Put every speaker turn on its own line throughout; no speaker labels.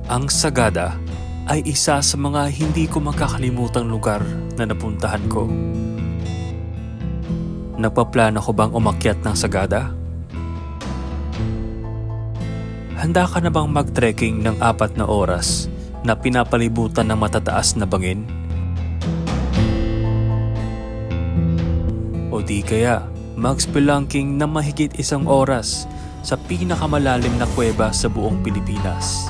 Ang Sagada ay isa sa mga hindi ko makakalimutang lugar na napuntahan ko. Nagpaplano ko bang umakyat ng Sagada? Handa ka na bang mag-trekking ng 4 na oras na pinapalibutan ng matataas na bangin? O di kaya mag-spelunking na mahigit 1 oras sa pinakamalalim na kweba sa buong Pilipinas?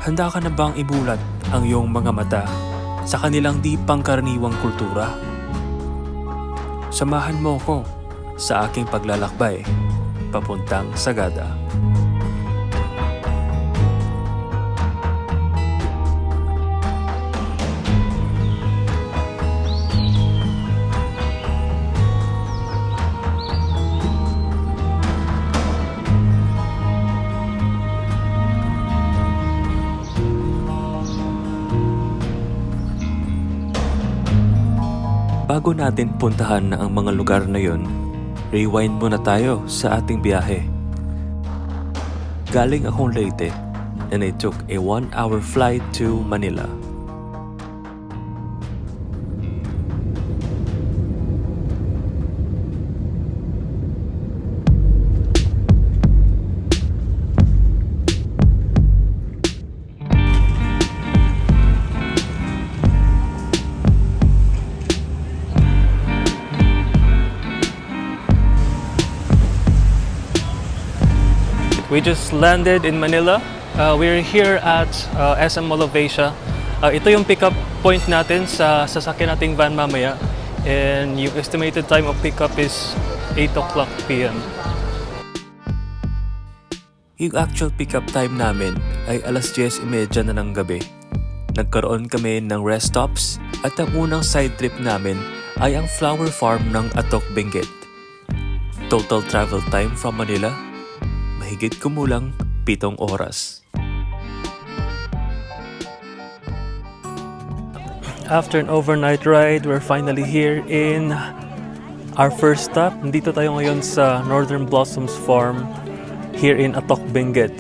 Handa ka na bang imulat ang iyong mga mata sa kanilang di-pangkaraniwang kultura? Samahan mo ko sa aking paglalakbay papuntang Sagada. Bago natin puntahan ang mga lugar na yon, rewind muna tayo sa ating biyahe. Galing akong Leyte and I took a 1-hour flight to Manila. We just landed in Manila. We're here at SM Mall of Asia. Ito yung pickup point natin sa sasakyan nating van mamaya. And yung estimated time of pickup is 8 o'clock p.m. Yung actual pickup time namin ay alas 10:30 na ng gabi. Nagkaroon kami ng rest stops at ang unang side trip namin ay ang flower farm ng Atok, Benguet. Total travel time from Manila, mahigit kumulang 7 oras. After an overnight ride, we're finally here in our first stop. Nandito tayo ngayon sa Northern Blossoms Farm here in Atok, Benguet.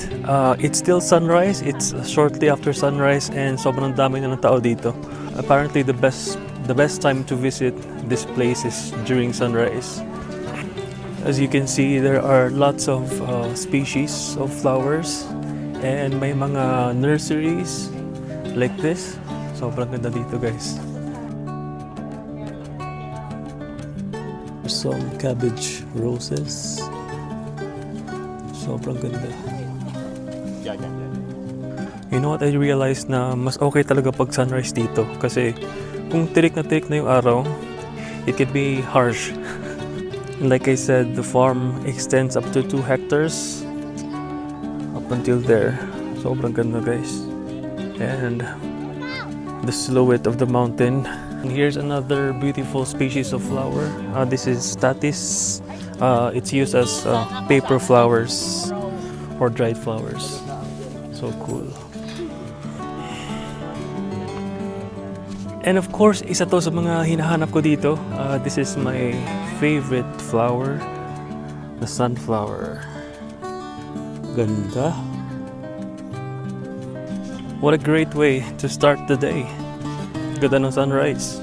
It's still sunrise. It's shortly after sunrise and sobrang dami na ng tao dito. Apparently the best time to visit this place is during sunrise. As you can see, there are lots of species of flowers and may mga nurseries like this. Sobrang ganda dito, guys. Some cabbage roses. Sobrang ganda. You know what, I realized na mas okay talaga pag sunrise dito kasi kung tirik na yung araw, it can be harsh. Like I said, the farm extends up to 2 hectares up until there. Sobrang ganda, guys. And the silhouette of the mountain. And here's another beautiful species of flower. This is statis. It's used as paper flowers or dried flowers. So cool. And of course, isa to sa mga hinahanap ko dito. This is my favorite flower, the sunflower. Ganda. What a great way to start the day. Ganda ng sunrise.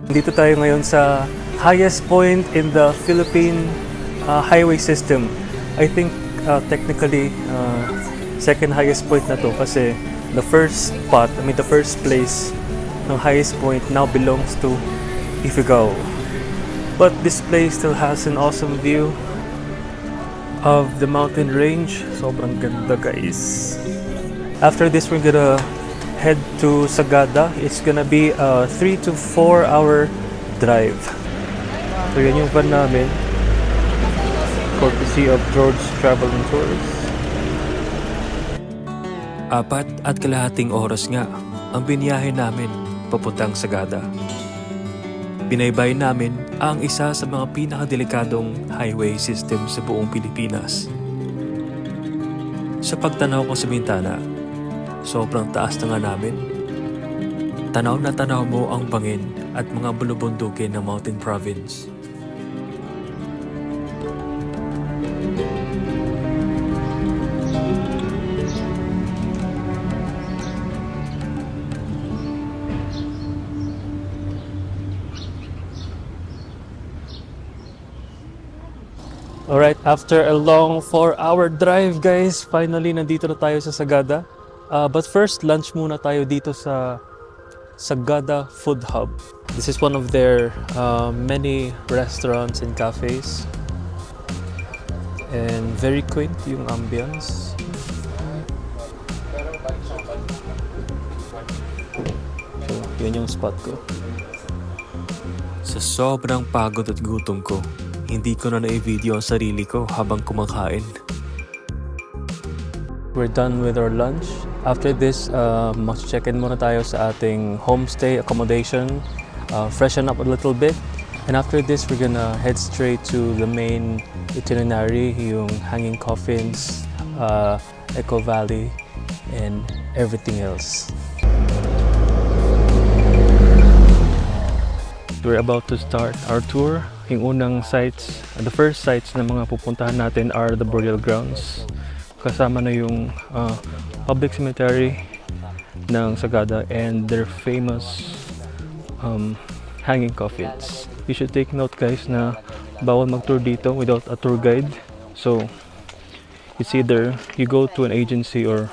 Dito tayo ngayon sa highest point in the Philippine highway system. I think technically second highest point na to kasi the first place ng highest point now belongs to Ifugao. But this place still has an awesome view of the mountain range. Sobrang ganda, guys. After this, we're gonna head to Sagada. It's gonna be a 3 to 4 hour drive. So yan yung van namin. Courtesy of George Travel and Tours. 4.5 oras nga ang biniyahe namin papuntang Sagada. Binaybay namin ang isa sa mga pinakadelikadong highway system sa buong Pilipinas. Sa pagtanaw ko sa bintana, sobrang taas na nga namin. Tanaw na tanaw mo ang bangin at mga bulubundukin ng Mountain Province. Alright, after a long 4-hour drive guys, finally nandito na tayo sa Sagada. But first, lunch muna tayo dito sa Sagada Food Hub. This is one of their many restaurants and cafes. And very quaint yung ambience. So, yun yung spot ko. Sa sobrang pagod at gutom ko, hindi ko na na-video ang sarili ko habang kumakain. We're done with our lunch. After this, mag-check-in muna tayo sa ating homestay accommodation, freshen up a little bit. And after this, we're gonna head straight to the main itinerary, yung hanging coffins, Eco Valley, and everything else. We're about to start our tour. Yung unang sites, the first sites na mga pupuntahan natin are the burial grounds. Kasama na yung public cemetery ng Sagada and their famous hanging coffins. You should take note guys na bawal mag-tour dito without a tour guide. So, it's either you go to an agency or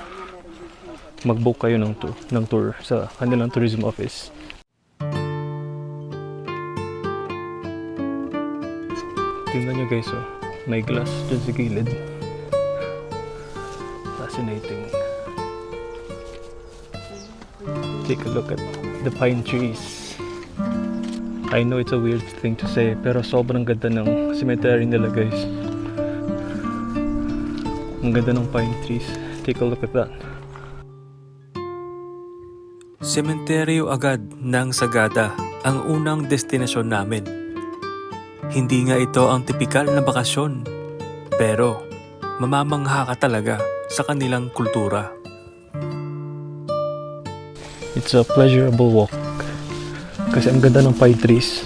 mag-book kayo ng tour sa kanilang tourism office. Tingnan nyo guys, oh. May glass dyan sa gilid. Fascinating. Take a look at the pine trees. I know it's a weird thing to say, pero sobrang ganda ng cemetery nila guys. Ang ganda ng pine trees. Take a look at that. Sementeryo agad ng Sagada ang unang destinasyon namin. Hindi nga ito ang tipikal na bakasyon, pero mamamangha ka talaga sa kanilang kultura. It's a pleasurable walk kasi ang ganda ng pine trees.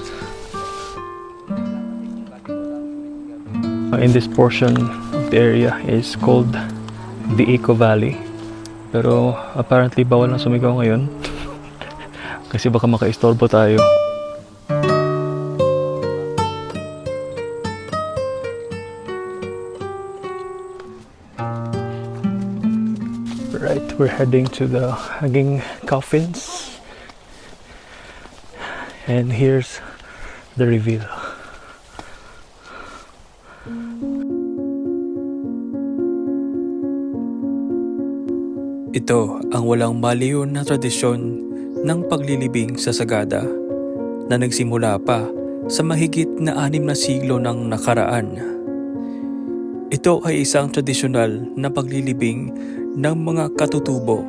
In this portion of the area is called the Eco Valley, pero apparently bawal na sumigaw ngayon kasi baka makaistorbo tayo. Right, we're heading to the hanging coffins, and here's the reveal. Ito ang walang maliw na tradisyon ng paglilibing sa Sagada na nagsimula pa sa mahigit na 6 na siglo ng nakaraan. Ito ay isang tradisyonal na paglilibing ng mga katutubo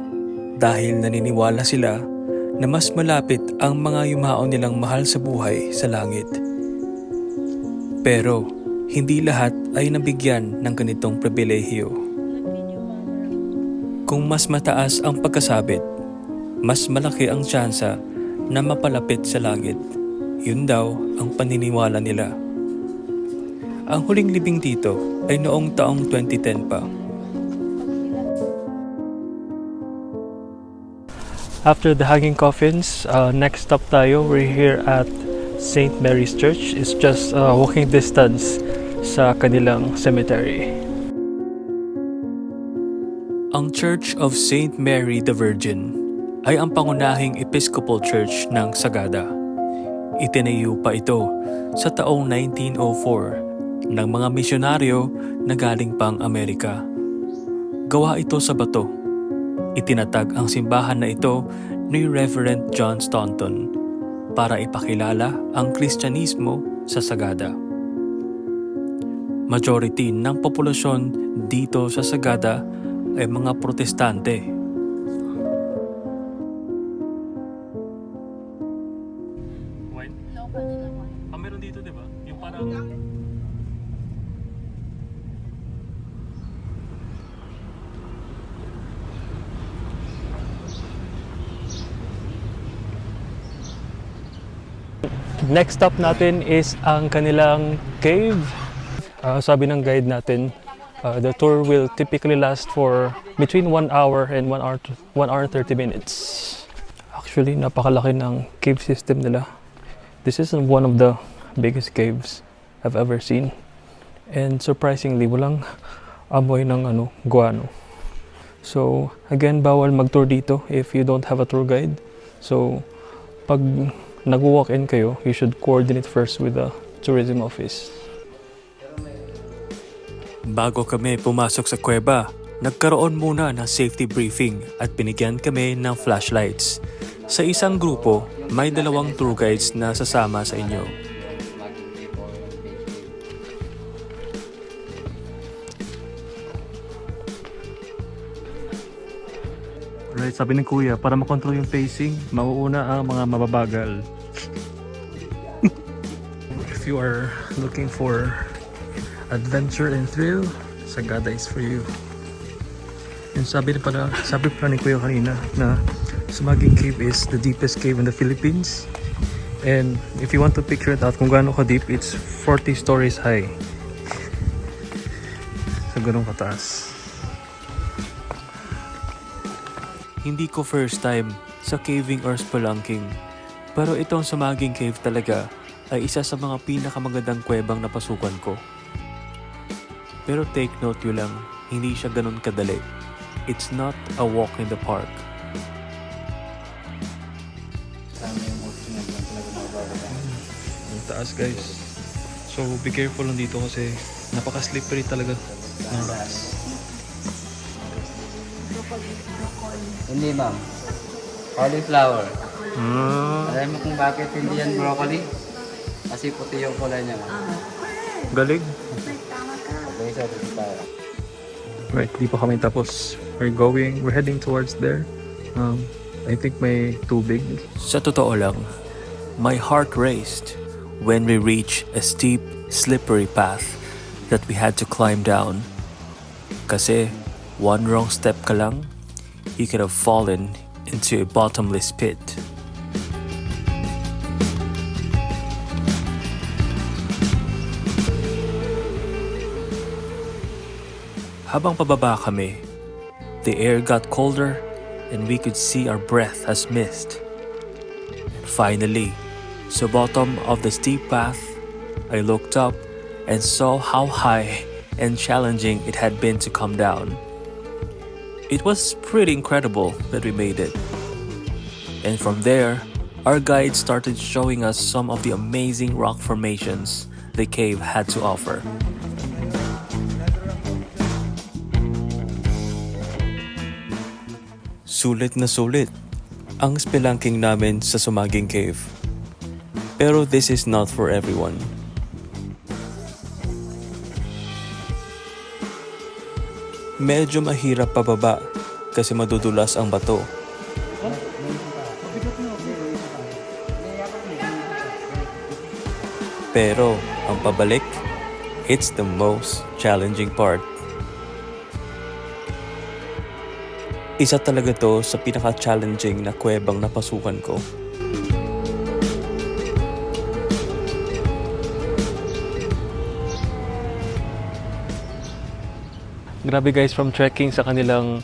dahil naniniwala sila na mas malapit ang mga yumaon nilang mahal sa buhay sa langit. Pero hindi lahat ay nabigyan ng ganitong pribilehiyo. Kung mas mataas ang pagkasabit, mas malaki ang tsansa na mapalapit sa langit. Yun daw ang paniniwala nila. Ang huling libing dito ay noong taong 2010 pa. After the hanging coffins, next stop tayo. We're here at St. Mary's Church. It's just walking distance sa kanilang cemetery. Ang Church of St. Mary the Virgin ay ang pangunahing Episcopal Church ng Sagada. Itinayo pa ito sa taong 1904 ng mga misyonaryo na galing pang Amerika. Gawa ito sa bato. Itinatag ang simbahan na ito ni Reverend John Staunton para ipakilala ang Kristyanismo sa Sagada. Majority ng populasyon dito sa Sagada ay mga Protestante. Wine? Meron dito, di ba? Yung parang... Next stop natin is ang kanilang cave. Sabi ng guide natin, the tour will typically last for between 1 hour and 1 hour 30 minutes. Actually, napakalaki ng cave system nila. This is one of the biggest caves I've ever seen. And surprisingly, walang amoy ng guano. So, again, bawal mag-tour dito if you don't have a tour guide. So, pag nag-walk-in kayo, you should coordinate first with the tourism office. Bago kami pumasok sa kweba, nagkaroon muna ng safety briefing at binigyan kami ng flashlights. Sa isang grupo, may 2 tour guides na sasama sa inyo. Alright, sabi ng kuya, para makontrol yung pacing, mauuna ang mga mababagal. If you are looking for adventure and thrill, Sagada is for you. And sabi pala ni kuya kanina na Sumaguing Cave is the deepest cave in the Philippines. And if you want to picture it out kung gaano ka deep, it's 40 stories high. So ganun kataas. Hindi ko first time sa caving or spelunking, pero itong Sumaguing Cave talaga ay isa sa mga pinakamagandang kwebang napasukan ko. Pero take note yun lang, hindi siya ganun kadali. It's not a walk in the park. Ang taas guys. So be careful lang dito kasi napaka-slippery talaga ng rocks.
Hindi ma'am. Cauliflower. Alam mo kung bakit hindi yan broccoli? Kasi puti yung kulay niya ma'am.
Galing.
Okay, so dito tayo.
Right, di pa kami tapos. We're heading towards there. I think may tubig. Sa totoo lang, my heart raced when we reached a steep, slippery path that we had to climb down. Kasi one wrong step ka lang, you could have fallen into a bottomless pit. Habang pababa kami, the air got colder and we could see our breath as mist. And finally, sa bottom of the steep path, I looked up and saw how high and challenging it had been to come down. It was pretty incredible that we made it. And from there, our guide started showing us some of the amazing rock formations the cave had to offer. Sulit na sulit ang spelunking namin sa Sumaguing Cave. Pero this is not for everyone. Medyo mahirap pababa kasi madudulas ang bato. Pero ang pabalik, it's the most challenging part. Isa talaga to sa pinaka-challenging na kwebang napasukan ko. Grabe guys, from trekking sa kanilang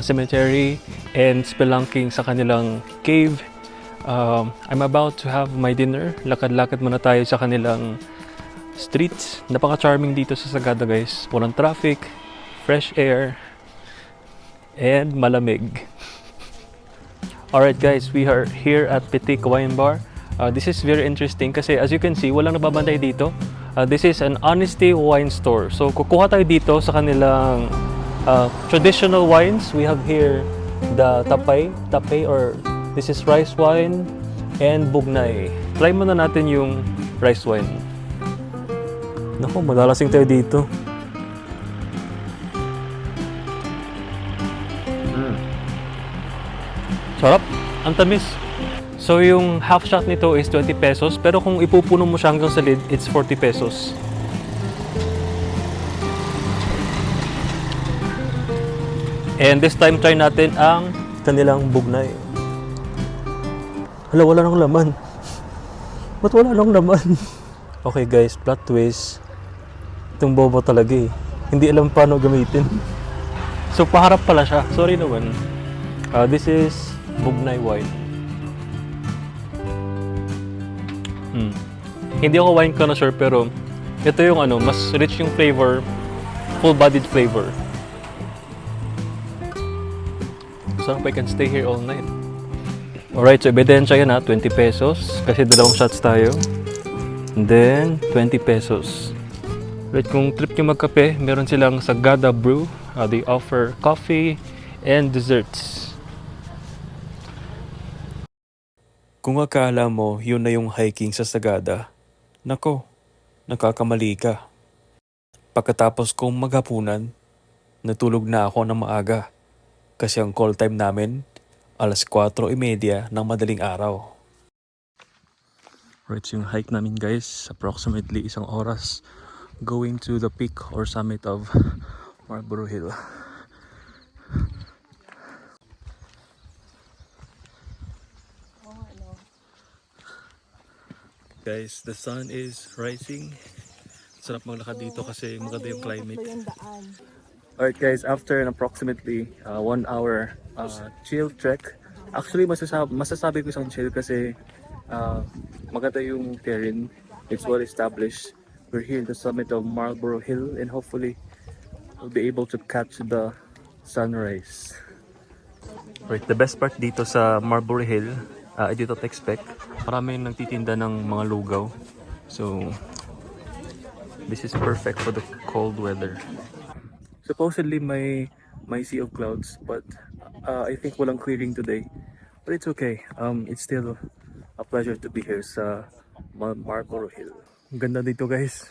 cemetery and spelunking sa kanilang cave. I'm about to have my dinner. Lakad-lakad muna tayo sa kanilang streets. Napaka-charming dito sa Sagada guys. Walang traffic, fresh air, and malamig. Alright guys, we are here at Pitik Wine Bar. This is very interesting kasi as you can see, walang nababantay dito. This is an honesty wine store. So kukuha tayo dito sa kanilang traditional wines. We have here the tapay or this is rice wine and bugnay. Try muna natin yung rice wine. Naku, madalasing tayo dito. Sarap. Ang tamis. So yung half shot nito is 20 pesos. Pero kung ipupuno mo siya hanggang sa lid, it's 40 pesos. And this time, try natin ang kanilang bugnay. Hala, wala nang laman. Ba't wala lang naman? Okay guys, plot twist. Itong bobo talaga eh. Hindi alam paano gamitin. So paharap pala siya. Sorry naman. This is Bugnay White. Hindi ako wine connoisseur pero ito yung mas rich yung flavor. Full-bodied flavor. So I can stay here all night. Alright, so ebidensya yan 20 pesos. Kasi dalawang shots tayo. And then, 20 pesos. Right, kung trip nyo magkape, meron silang Sagada brew. They offer coffee and desserts. Kung akala mo yun na yung hiking sa Sagada, nako, nakakamali ka. Pagkatapos kong maghapunan, natulog na ako ng maaga. Kasi ang call time namin, 4:30 ng madaling araw. Right, so yung hike namin guys, approximately 1 oras going to the peak or summit of Marlboro Hill. Guys, the sun is rising. Sarap maglakad dito kasi maganda yung climate. Alright guys, after an approximately 1 hour chill trek, actually masasabi ko isang chill kasi maganda yung terrain. It's well established. We're here at the summit of Marlboro Hill and hopefully we'll be able to catch the sunrise. Right, the best part dito sa Marlboro Hill, I did not expect. Marami nagtitinda ng mga lugaw. So this is perfect for the cold weather. Supposedly may sea of clouds, but I think walang clearing today. But it's okay. It's still a pleasure to be here sa Marlboro Hill. Ang ganda dito guys.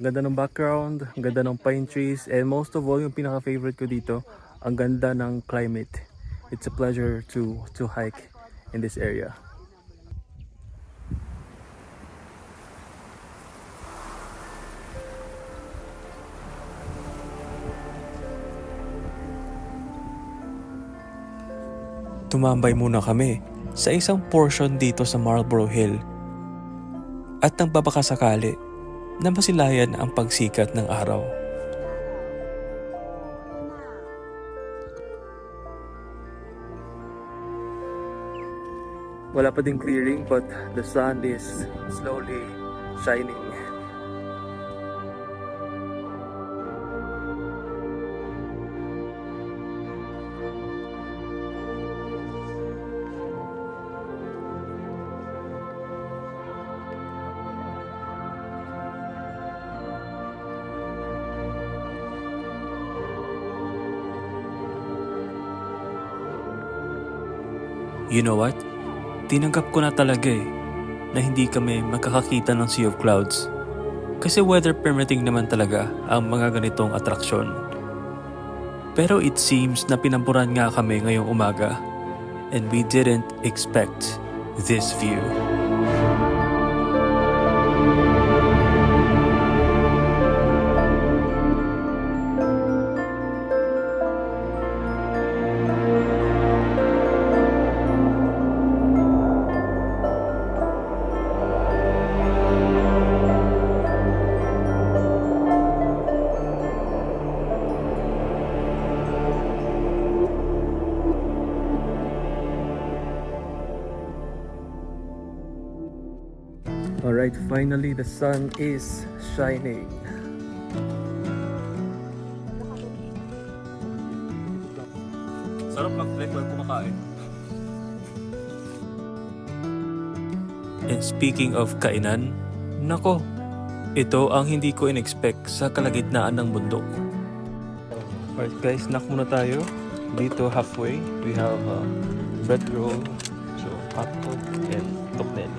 Ang ganda ng background, ang ganda ng pine trees, and most of all, yung pinaka-favorite ko dito, ang ganda ng climate. It's a pleasure to hike in this area. Tumambay muna kami sa isang portion dito sa Marlboro Hill at nang babakasakali na masilayan ang pagsikat ng araw. Wala pa ding clearing but the sun is slowly shining. You know what? Tinanggap ko na talaga na hindi kami makakakita ng Sea of Clouds. Kasi weather permitting naman talaga ang mga ganitong atraksyon. Pero it seems na pinampuran nga kami ngayong umaga and we didn't expect this view. Alright, finally the sun is shining. Sarap mag-trek while kumakain. And speaking of kainan, nako, ito ang hindi ko in-expect sa kalagitnaan ng bundok. Alright guys, snack muna tayo. Dito halfway, we have bread roll, so hotdog and tokneli.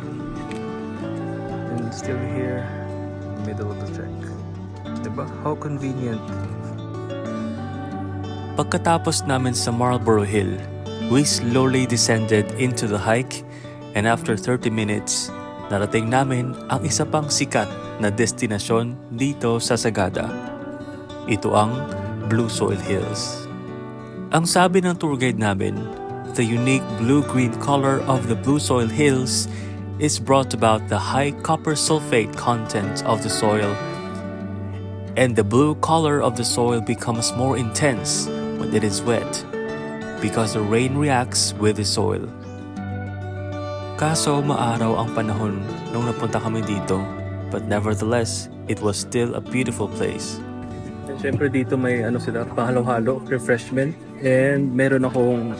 And still here, middle of the trek. Diba? How convenient. Pagkatapos namin sa Marlboro Hill, we slowly descended into the hike and after 30 minutes, narating namin ang isa pang sikat na destinasyon dito sa Sagada. Ito ang Blue Soil Hills. Ang sabi ng tour guide namin, the unique blue-green color of the Blue Soil Hills is brought about the high copper sulfate content of the soil, and the blue color of the soil becomes more intense when it is wet because the rain reacts with the soil. Kaso maaraw ang panahon nung napunta kami dito, but nevertheless, it was still a beautiful place. And syempre dito may sila, pahalo-halo, refreshment, and meron akong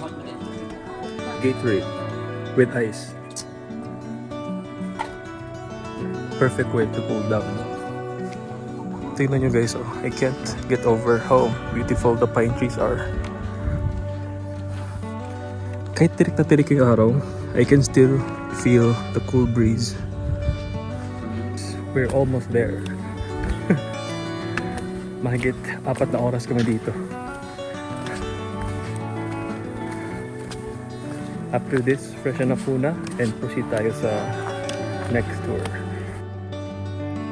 Gatorade with ice. Perfect way to cool down. Tingnan nyo guys, I can't get over how beautiful the pine trees are. Kahit tirik na tirik yung araw, I can still feel the cool breeze. We're almost there. Mahigit 4 na oras kami dito. After this, freshen up muna and proceed tayo sa next tour.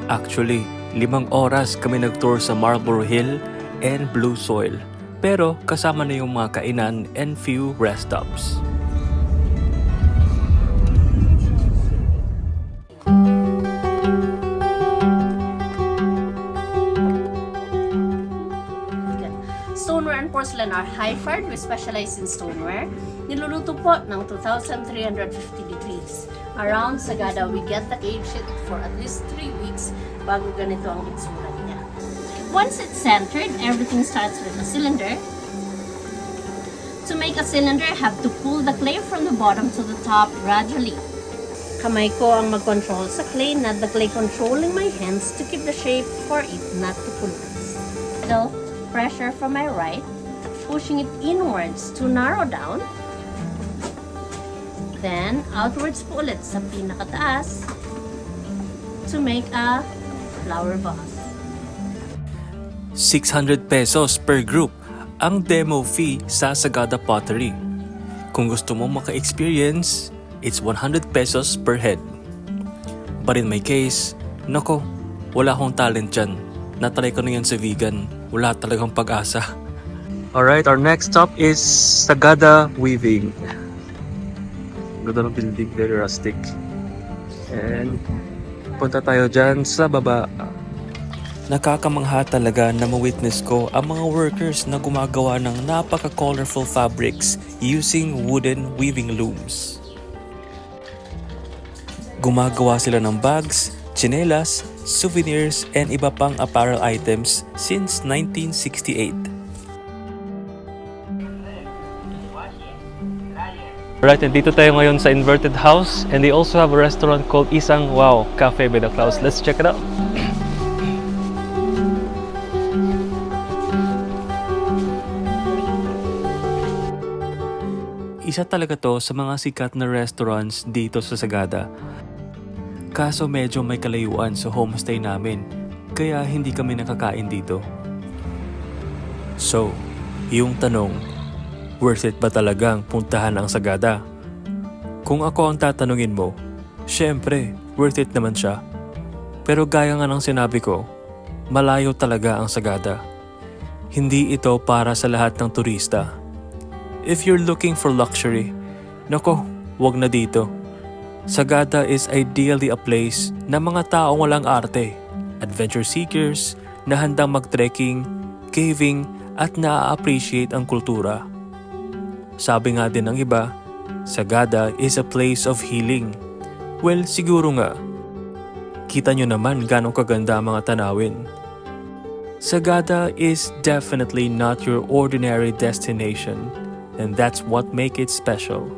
Actually, 5 oras kami nag-tour sa Marlboro Hill and Blue Soil. Pero kasama na yung mga kainan and few rest stops.
Stoneware and porcelain are high-fired. We specialize in stoneware. Niluluto po ng 2,350 degrees. Around Sagada, we get the aged for at least 3 weeks bago ganito ang itsura niya. Once it's centered, everything starts with a cylinder. To make a cylinder, I have to pull the clay from the bottom to the top gradually. Kamay ko ang mag-control sa clay, not the clay controlling my hands to keep the shape for it not to collapse. Little pressure from my right, pushing it inwards to narrow down. Then, outwards po ulit sa pinakataas to make a flower vase.
600 pesos per group ang demo fee sa Sagada Pottery. Kung gusto mo maka-experience, it's 100 pesos per head. But in my case, nako, wala akong talent dyan. Natry ko na yan sa vegan. Wala talagang pag-asa. Alright, our next stop is Sagada Weaving. Ganda ng building, very rustic. And punta tayo dyan sa baba. Nakakamangha talaga na ma-witness ko ang mga workers na gumagawa ng napaka-colorful fabrics using wooden weaving looms. Gumagawa sila ng bags, tsinelas, souvenirs, and iba pang apparel items since 1968. Alright, and dito tayo ngayon sa Inverted House, and they also have a restaurant called Isang Cafe by the Clouds. Let's check it out. Isa talaga to sa mga sikat na restaurants dito sa Sagada. Kaso medyo may kalayuan sa homestay namin, kaya hindi kami nakakain dito. So, yung tanong, worth it ba talagang puntahan ang Sagada? Kung ako ang tatanungin mo, syempre, worth it naman siya. Pero gaya nga ng sinabi ko, malayo talaga ang Sagada. Hindi ito para sa lahat ng turista. If you're looking for luxury, nako, wag na dito. Sagada is ideally a place na mga taong walang arte, adventure seekers na handang mag-trekking, caving at na-appreciate ang kultura. Sabi nga din ng iba, Sagada is a place of healing. Well, siguro nga. Kita nyo naman ganong kaganda ang mga tanawin. Sagada is definitely not your ordinary destination, and that's what makes it special.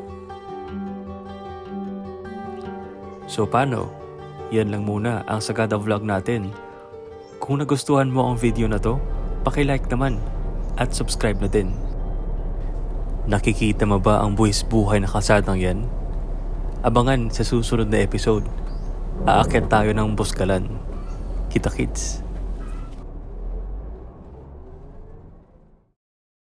So paano? Yan lang muna ang Sagada vlog natin. Kung nagustuhan mo ang video na to, paki-like naman at subscribe na din. Nakikita mo ba ang buwis buhay na kalsadang yan? Abangan sa susunod na episode. Aakyat tayo ng Buskalan. Kita-kits!